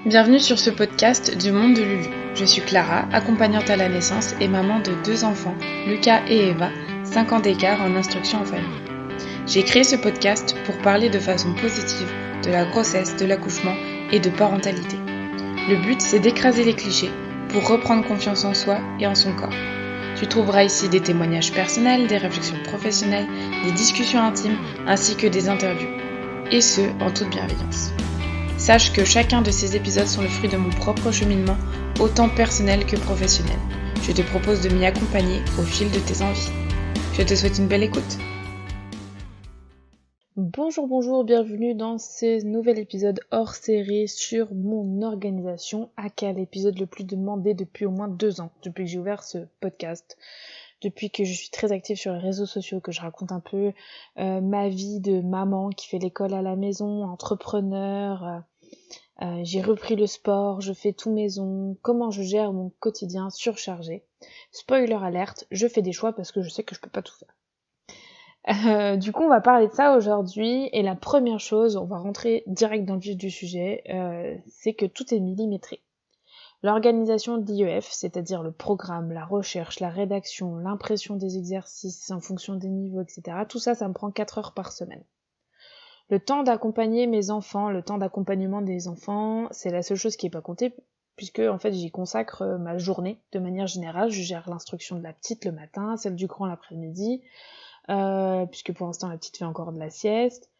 Bienvenue sur ce podcast du monde de Lulu. Je suis Clara, accompagnante à la naissance et maman de 2 enfants, Lucas et Eva, 5 ans d'écart en instruction en famille. J'ai créé ce podcast pour parler de façon positive de la grossesse, de l'accouchement et de parentalité. Le but, c'est d'écraser les clichés pour reprendre confiance en soi et en son corps. Tu trouveras ici des témoignages personnels, des réflexions professionnelles, des discussions intimes ainsi que des interviews. Et ce, en toute bienveillance. Sache que chacun de ces épisodes sont le fruit de mon propre cheminement, autant personnel que professionnel. Je te propose de m'y accompagner au fil de tes envies. Je te souhaite une belle écoute. Bonjour, bienvenue dans ce nouvel épisode hors série sur mon organisation, aka l'épisode le plus demandé depuis au moins 2 ans, depuis que j'ai ouvert ce podcast. Depuis que je suis très active sur les réseaux sociaux, que je raconte un peu ma vie de maman qui fait l'école à la maison, entrepreneur, j'ai repris le sport, je fais tout maison, comment je gère mon quotidien surchargé. Spoiler alerte, je fais des choix parce que je sais que je peux pas tout faire. Du coup, on va parler de ça aujourd'hui, et la première chose, on va rentrer direct dans le vif du sujet, c'est que tout est millimétré. L'organisation de l'IEF, c'est-à-dire le programme, la recherche, la rédaction, l'impression des exercices en fonction des niveaux, etc., tout ça, ça me prend 4 heures par semaine. Le temps d'accompagner mes enfants, le temps d'accompagnement des enfants, c'est la seule chose qui est pas comptée, puisque en fait j'y consacre ma journée de manière générale. Je gère l'instruction de la petite le matin, celle du grand l'après-midi, puisque pour l'instant la petite fait encore de la sieste.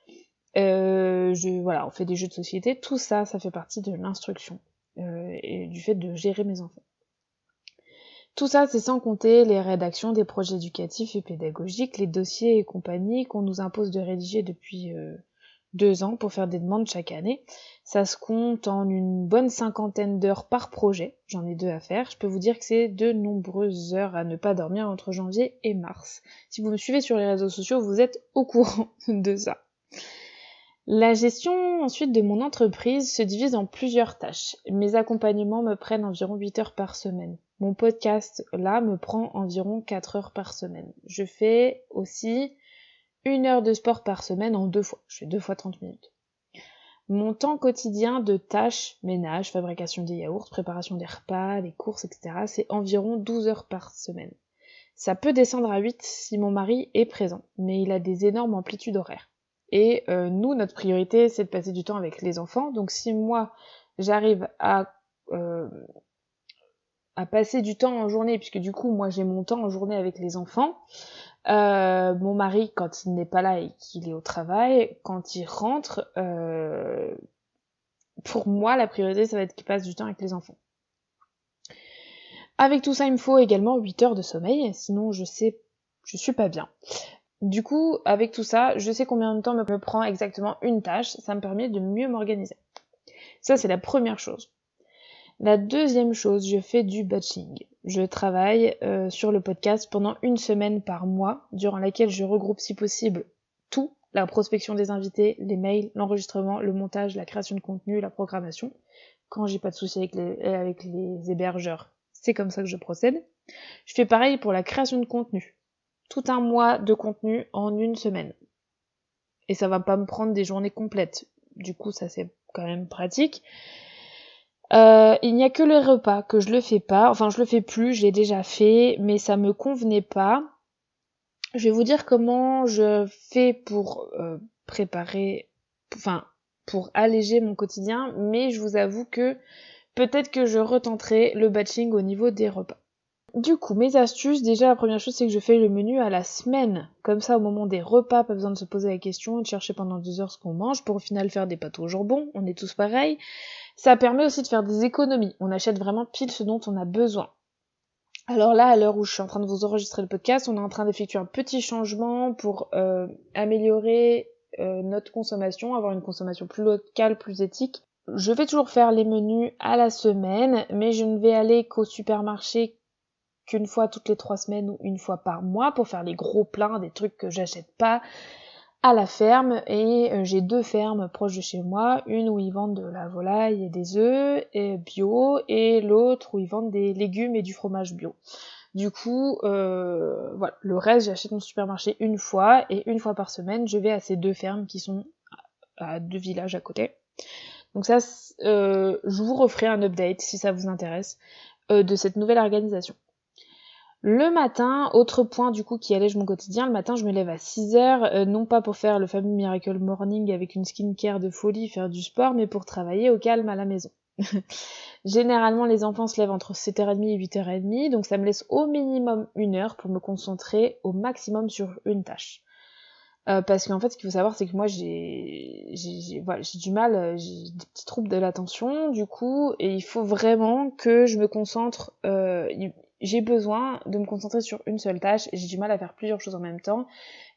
On fait des jeux de société, tout ça, ça fait partie de l'instruction et du fait de gérer mes enfants. Tout ça, c'est sans compter les rédactions des projets éducatifs et pédagogiques, les dossiers et compagnie qu'on nous impose de rédiger depuis 2 ans pour faire des demandes chaque année. Ça se compte en une bonne 50aine d'heures par projet. J'en ai 2 à faire. Je peux vous dire que c'est de nombreuses heures à ne pas dormir entre janvier et mars. Si vous me suivez sur les réseaux sociaux, vous êtes au courant de ça. La gestion ensuite de mon entreprise se divise en plusieurs tâches. Mes accompagnements me prennent environ 8 heures par semaine. Mon podcast, là, me prend environ 4 heures par semaine. Je fais aussi 1 heure de sport par semaine en 2 fois. Je fais 2 fois 30 minutes. Mon temps quotidien de tâches, ménage, fabrication des yaourts, préparation des repas, les courses, etc., c'est environ 12 heures par semaine. Ça peut descendre à 8 si mon mari est présent, mais il a des énormes amplitudes horaires. Et nous, notre priorité, c'est de passer du temps avec les enfants. Donc si moi, j'arrive à passer du temps en journée, puisque du coup, moi, j'ai mon temps en journée avec les enfants, mon mari, quand il n'est pas là et qu'il est au travail, quand il rentre, pour moi, la priorité, ça va être qu'il passe du temps avec les enfants. Avec tout ça, il me faut également 8 heures de sommeil, sinon je suis pas bien. Du coup, avec tout ça, je sais combien de temps me prend exactement une tâche, ça me permet de mieux m'organiser. Ça, c'est la première chose. La deuxième chose, je fais du batching. Je travaille sur le podcast pendant 1 semaine par mois, durant laquelle je regroupe si possible tout, la prospection des invités, les mails, l'enregistrement, le montage, la création de contenu, la programmation. Quand j'ai pas de soucis avec les hébergeurs, c'est comme ça que je procède. Je fais pareil pour la création de contenu. Tout un mois de contenu en 1 semaine. Et ça va pas me prendre des journées complètes. Du coup, ça c'est quand même pratique. Il n'y a que les repas que je le fais pas. Enfin, je le fais plus, je l'ai déjà fait, mais ça me convenait pas. Je vais vous dire comment je fais pour pour alléger mon quotidien, mais je vous avoue que peut-être que je retenterai le batching au niveau des repas. Du coup, mes astuces, déjà la première chose c'est que je fais le menu à la semaine. Comme ça, au moment des repas, pas besoin de se poser la question, de chercher pendant 2 heures ce qu'on mange, pour au final faire des pâtes au jambon, on est tous pareils. Ça permet aussi de faire des économies, on achète vraiment pile ce dont on a besoin. Alors là, à l'heure où je suis en train de vous enregistrer le podcast, on est en train d'effectuer un petit changement pour améliorer notre consommation, avoir une consommation plus locale, plus éthique. Je vais toujours faire les menus à la semaine, mais je ne vais aller qu'au supermarché qu'une fois toutes les 3 semaines ou 1 fois par mois pour faire les gros plats, des trucs que j'achète pas à la ferme. Et j'ai 2 fermes proches de chez moi, une où ils vendent de la volaille et des œufs et bio, et l'autre où ils vendent des légumes et du fromage bio. Du coup, voilà, le reste j'achète mon supermarché 1 fois, et 1 fois par semaine je vais à ces 2 fermes qui sont à 2 villages à côté. Donc ça, je vous referai un update si ça vous intéresse de cette nouvelle organisation. Le matin, autre point du coup qui allège mon quotidien, le matin je me lève à 6h, non pas pour faire le fameux Miracle Morning avec une skincare de folie, faire du sport, mais pour travailler au calme à la maison. Généralement les enfants se lèvent entre 7h30 et 8h30, donc ça me laisse au minimum 1 heure pour me concentrer au maximum sur une tâche. Parce qu'en fait ce qu'il faut savoir c'est que moi j'ai du mal, j'ai des petits troubles de l'attention du coup, et il faut vraiment que je me concentre, j'ai besoin de me concentrer sur une seule tâche, et j'ai du mal à faire plusieurs choses en même temps,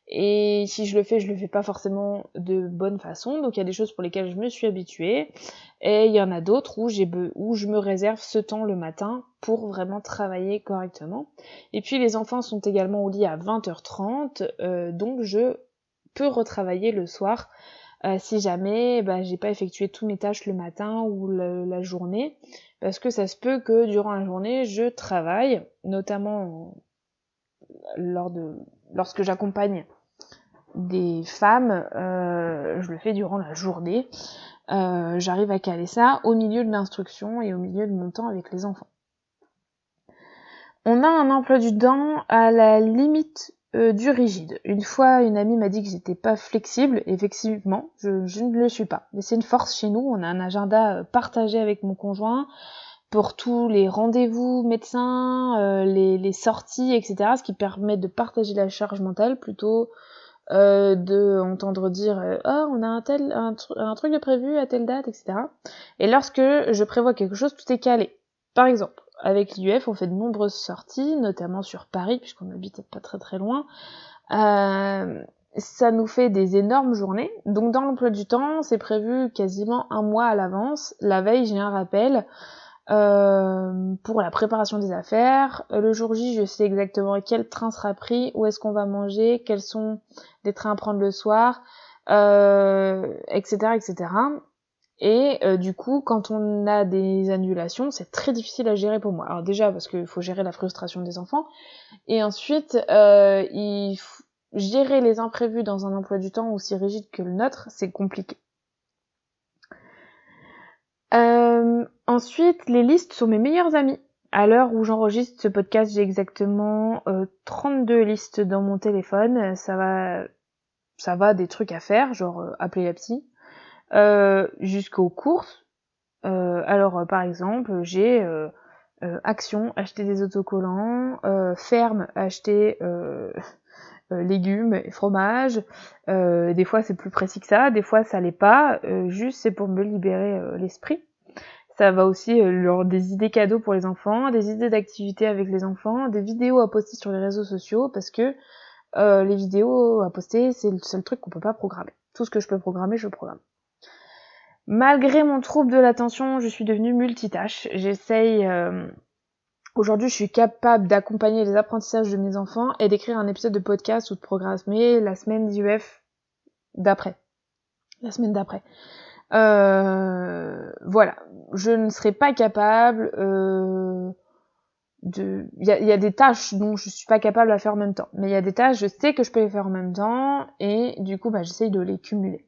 et si je le fais pas forcément de bonne façon, donc il y a des choses pour lesquelles je me suis habituée, et il y en a d'autres où je me réserve ce temps le matin pour vraiment travailler correctement. Et puis les enfants sont également au lit à 20h30, donc je peux retravailler le soir si jamais j'ai pas effectué tous mes tâches le matin ou la journée, parce que ça se peut que durant la journée je travaille, notamment lorsque j'accompagne des femmes, je le fais durant la journée, j'arrive à caler ça au milieu de l'instruction et au milieu de mon temps avec les enfants. On a un emploi du temps à la limite du rigide. Une fois, une amie m'a dit que j'étais pas flexible. Effectivement, je ne le suis pas. Mais c'est une force chez nous. On a un agenda partagé avec mon conjoint pour tous les rendez-vous médecins, les sorties, etc. Ce qui permet de partager la charge mentale plutôt de entendre dire oh on a un truc de prévu à telle date, etc. Et lorsque je prévois quelque chose, tout est calé. Par exemple, avec l'IUF, on fait de nombreuses sorties, notamment sur Paris, puisqu'on habite pas très très loin. Ça nous fait des énormes journées. Donc dans l'emploi du temps, c'est prévu quasiment 1 mois à l'avance. La veille, j'ai un rappel pour la préparation des affaires. Le jour J, je sais exactement quel train sera pris, où est-ce qu'on va manger, quels sont les trains à prendre le soir, etc., etc. Et du coup, quand on a des annulations, c'est très difficile à gérer pour moi. Alors déjà, parce qu'il faut gérer la frustration des enfants, et ensuite, gérer les imprévus dans un emploi du temps aussi rigide que le nôtre, c'est compliqué. Ensuite, les listes sont mes meilleurs amis. À l'heure où j'enregistre ce podcast, j'ai exactement 32 listes dans mon téléphone. Ça va des trucs à faire, genre appeler la psy, jusqu'aux courses. Alors, par exemple, j'ai action, acheter des autocollants, ferme, acheter légumes et fromage. Des fois, c'est plus précis que ça, des fois, ça l'est pas. Juste, c'est pour me libérer l'esprit. Ça va aussi des idées cadeaux pour les enfants, des idées d'activités avec les enfants, des vidéos à poster sur les réseaux sociaux, parce que les vidéos à poster, c'est le seul truc qu'on peut pas programmer. Tout ce que je peux programmer, je programme. Malgré mon trouble de l'attention, je suis devenue multitâche. Aujourd'hui, je suis capable d'accompagner les apprentissages de mes enfants et d'écrire un épisode de podcast ou de programmer la semaine d'IUF d'après. La semaine d'après. Voilà. Je ne serais pas capable il y a des tâches dont je suis pas capable à faire en même temps. Mais il y a des tâches, je sais que je peux les faire en même temps, et du coup, j'essaye de les cumuler.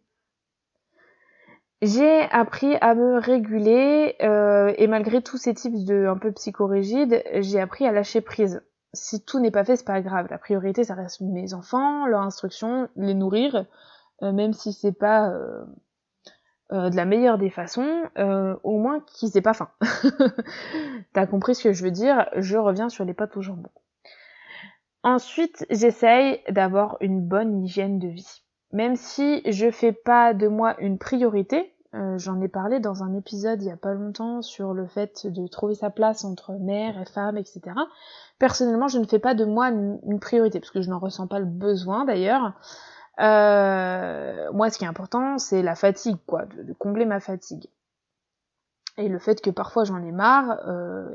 J'ai appris à me réguler, et malgré tous ces types de un peu psychorigides, j'ai appris à lâcher prise. Si tout n'est pas fait, c'est pas grave. La priorité, ça reste mes enfants, leur instruction, les nourrir, même si c'est pas de la meilleure des façons, au moins qu'ils aient pas faim. T'as compris ce que je veux dire? Je reviens sur les pâtes au jambon. Ensuite, j'essaye d'avoir une bonne hygiène de vie. Même si je fais pas de moi une priorité, j'en ai parlé dans un épisode il y a pas longtemps sur le fait de trouver sa place entre mère et femme, etc. Personnellement, je ne fais pas de moi une priorité, parce que je n'en ressens pas le besoin d'ailleurs. Moi, ce qui est important, c'est la fatigue, quoi, de combler ma fatigue. Et le fait que parfois j'en ai marre,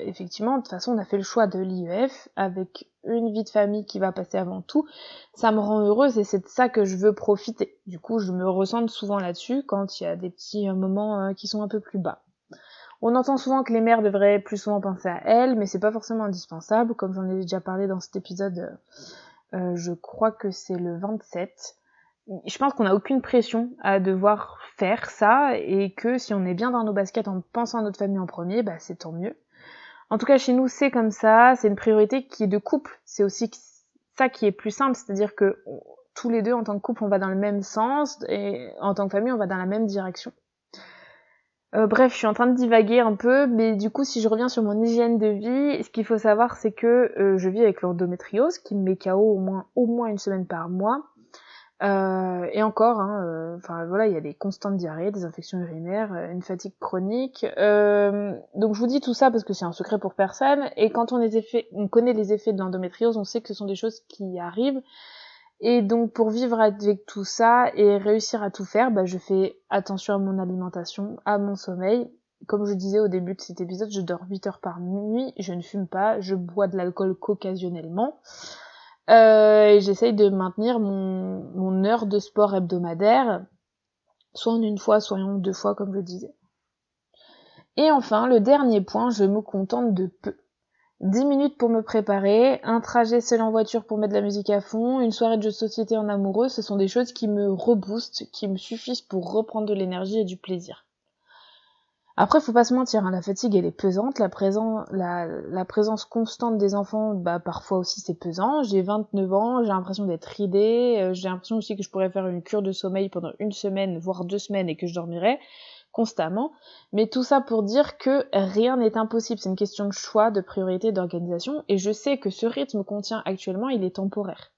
effectivement, de toute façon, on a fait le choix de l'IEF, avec une vie de famille qui va passer avant tout, ça me rend heureuse et c'est de ça que je veux profiter. Du coup, je me ressente souvent là-dessus quand il y a des petits moments qui sont un peu plus bas. On entend souvent que les mères devraient plus souvent penser à elles, mais c'est pas forcément indispensable, comme j'en ai déjà parlé dans cet épisode, je crois que c'est le 27, je pense qu'on n'a aucune pression à devoir faire ça et que si on est bien dans nos baskets en pensant à notre famille en premier, bah c'est tant mieux. En tout cas, chez nous, c'est comme ça, c'est une priorité qui est de couple. C'est aussi ça qui est plus simple, c'est-à-dire que tous les deux, en tant que couple, on va dans le même sens et en tant que famille, on va dans la même direction. Bref, je suis en train de divaguer un peu, mais du coup, si je reviens sur mon hygiène de vie, ce qu'il faut savoir, c'est que je vis avec l'endométriose, qui me met KO au moins une semaine par mois. Et encore, voilà, il y a des constantes diarrhées, des infections urinaires, une fatigue chronique. Donc je vous dis tout ça parce que c'est un secret pour personne. Et quand on connaît les effets de l'endométriose, on sait que ce sont des choses qui arrivent. Et donc pour vivre avec tout ça et réussir à tout faire, je fais attention à mon alimentation, à mon sommeil. Comme je disais au début de cet épisode, je dors 8 heures par nuit, je ne fume pas, je bois de l'alcool qu'occasionnellement. Et j'essaye de maintenir mon heure de sport hebdomadaire, soit en une fois, soit en 2 fois, comme je disais. Et enfin, le dernier point, je me contente de peu. 10 minutes pour me préparer, un trajet seul en voiture pour mettre de la musique à fond, une soirée de jeux de société en amoureux, ce sont des choses qui me reboostent, qui me suffisent pour reprendre de l'énergie et du plaisir. Après, faut pas se mentir, la fatigue elle est pesante, la présence constante des enfants, parfois aussi c'est pesant. J'ai 29 ans, j'ai l'impression d'être ridée, j'ai l'impression aussi que je pourrais faire une cure de sommeil pendant 1 semaine, voire 2 semaines et que je dormirais constamment. Mais tout ça pour dire que rien n'est impossible, c'est une question de choix, de priorité, d'organisation, et je sais que ce rythme qu'on tient actuellement, il est temporaire.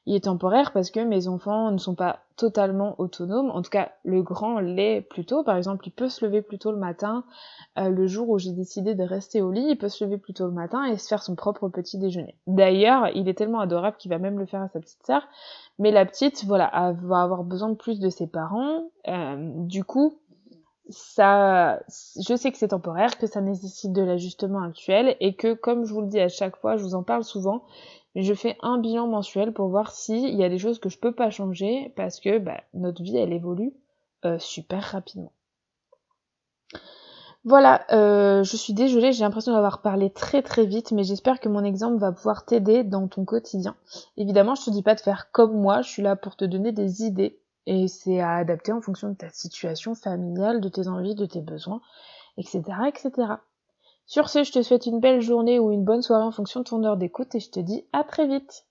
Il est temporaire parce que mes enfants ne sont pas totalement autonomes, en tout cas le grand l'est plutôt, par exemple il peut se lever plus tôt le matin, le jour où j'ai décidé de rester au lit, il peut se lever plus tôt le matin et se faire son propre petit déjeuner. D'ailleurs, il est tellement adorable qu'il va même le faire à sa petite sœur, mais la petite, voilà, elle va avoir besoin de plus de ses parents, du coup, ça, je sais que c'est temporaire, que ça nécessite de l'ajustement actuel et que, comme je vous le dis à chaque fois, je vous en parle souvent, je fais un bilan mensuel pour voir s'il y a des choses que je peux pas changer parce que notre vie elle évolue super rapidement. Voilà, je suis désolée, j'ai l'impression d'avoir parlé très très vite, mais j'espère que mon exemple va pouvoir t'aider dans ton quotidien. Évidemment, je te dis pas de faire comme moi, je suis là pour te donner des idées et c'est à adapter en fonction de ta situation familiale, de tes envies, de tes besoins, etc., etc. Sur ce, je te souhaite une belle journée ou une bonne soirée en fonction de ton heure d'écoute et je te dis à très vite.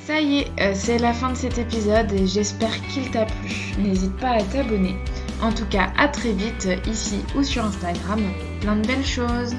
Ça y est, c'est la fin de cet épisode et j'espère qu'il t'a plu. N'hésite pas à t'abonner. En tout cas, à très vite ici ou sur Instagram. Plein de belles choses.